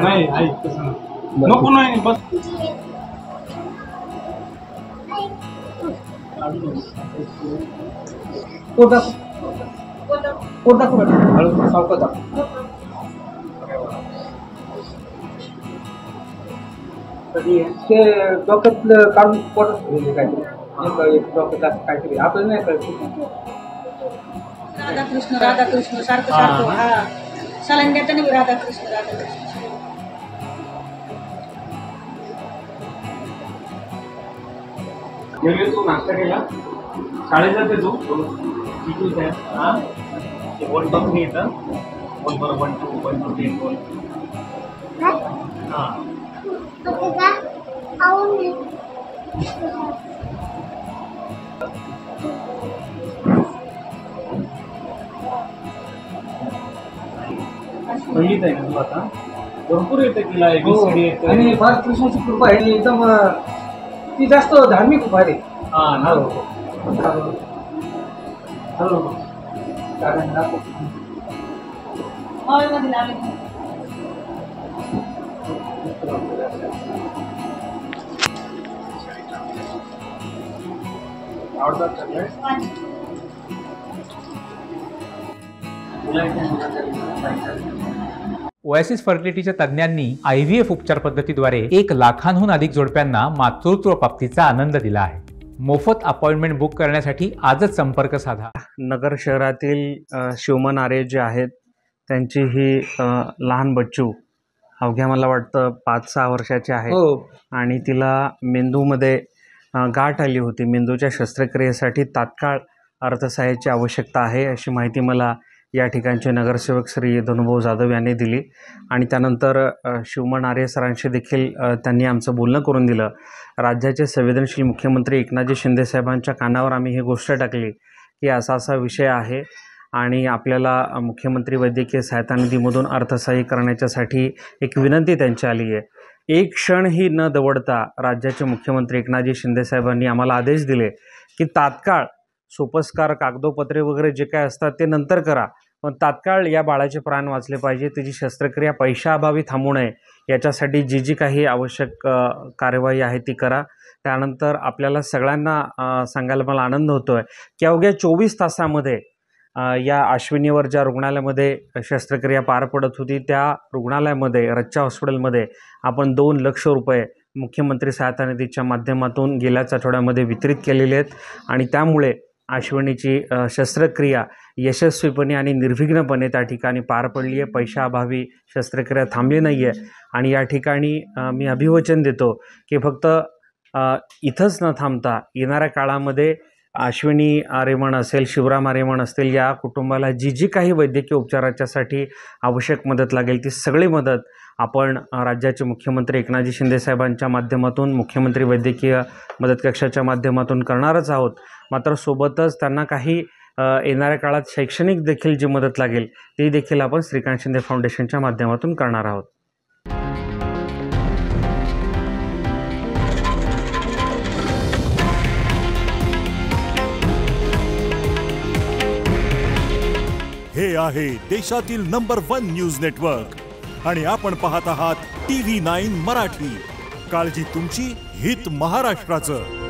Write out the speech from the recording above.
नाही ऐक नको नाही बस कोटा कोटा हळू सावकाश कधी ते डोक्यातलं काढून पोटात ठेवले काहीतरी डोक्यात काहीतरी आपल्याला नाही कळत. राधाकृष्ण राधाकृष्ण सारखं सारखं हा सलाईन देताना मी राधाकृष्ण राधाकृष्ण. गेले तू नाश्ता केला शाळेत जाते तू किती आहे हा ते 1 2 3 येतं 1 बरोबर 1 2 1 2 3 4 हां पहिलीच आहे ना तू आता भरपूर येतं तिला ABCD येतं आणि फार कृष्णाची कृपा आहे एकदम ती जास्त धार्मिक उभा आहे. हां ना कारण हॉलमध्ये लावले आवडतात सगळे ओएसिस फर्टिलिटीच्या तज्ज्ञांनी IVF उपचार पद्धतीद्वारे 1 लाखांहून अधिक जोडप्यांना मातृत्व प्राप्तीचा आनंद दिला आहे. मोफत अपॉइंटमेंट बुक करण्यासाठी आजच संपर्क साधा. नगर शहरातील शिवमन आरे जे आहेत त्यांची ही लहान बच्चू अवघ्या मला वाटतं 5-6 वर्षाची आहे आणि तिला मेंदूमध्ये गाठ आली होती. मेंदूच्या शस्त्रक्रियेसाठी तात्काळ अर्थसहाय्याची आवश्यकता आहे अशी माहिती मला या ठिकाणचे नगरसेवक श्री धनुभाऊ जाधव यांनी दिली आणि त्यानंतर शिवमन आरे सरांशी देखील त्यांनी आमचं बोलणं करून दिलं. राज्याचे संवेदनशील मुख्यमंत्री एकनाथजी शिंदे साहेबांच्या कानावर आम्ही ही गोष्ट टाकली की असा असा विषय आहे आणि आपल्याला मुख्यमंत्री वैद्यकीय सहायता निधीमधून अर्थसहाय्य करण्याच्यासाठी एक विनंती त्यांची आली आहे. एक क्षणही न दवडता राज्याचे मुख्यमंत्री एकनाथजी शिंदे साहेबांनी आम्हाला आदेश दिले की तात्काळ सोपस्कार कागदोपत्रे वगैरे जे काय असतात ते नंतर करा, पण तात्काळ या बाळाचे प्राण वाचले पाहिजे. त्याची शस्त्रक्रिया पैशाअभावी थांबू नये याच्यासाठी जी जी काही आवश्यक कार्यवाही आहे ती करा. त्यानंतर आपल्याला सगळ्यांना सांगायला मला आनंद होतो आहे की अवघ्या 24 तासामध्ये या अश्विनीवर ज्या रुग्णालयामध्ये शस्त्रक्रिया पार पडत होती त्या रुग्णालयामध्ये रच्चा हॉस्पिटलमध्ये आपण 2 लाख रुपये मुख्यमंत्री सहायता निधीच्या माध्यमातून गेल्याच आठवड्यामध्ये वितरित केलेले आहेत आणि त्यामुळे अश्विनीची शस्त्रक्रिया यशस्वीपणे आणि निर्विघ्नपणे त्या ठिकाणी पार पडली आहे. पैशाअभावी शस्त्रक्रिया थांबली नाही आहे आणि या ठिकाणी मी अभिवचन देतो की फक्त इथंच न थांबता येणाऱ्या काळामध्ये अश्विनी आरेमन असेल, शिवराम आरेमन असतील, या कुटुंबाला जी जी काही वैद्यकीय उपचाराच्यासाठी आवश्यक मदत लागेल ती सगळी मदत आपण राज्याचे मुख्यमंत्री एकनाथजी शिंदे साहेबांच्या माध्यमातून मुख्यमंत्री वैद्यकीय मदत कक्षाच्या माध्यमातून करणारच आहोत. मात्र सोबतच त्यांना काही येणाऱ्या काळात शैक्षणिक देखील जी मदत लागेल ती देखील आपण श्रीकांत शिंदे फाउंडेशनच्या माध्यमातून करणार आहोत. हे आहे देशातील नंबर 1 न्यूज नेटवर्क आणि आपण पाहत आहात TV9 मराठी. काळजी तुमची, हित महाराष्ट्राचं.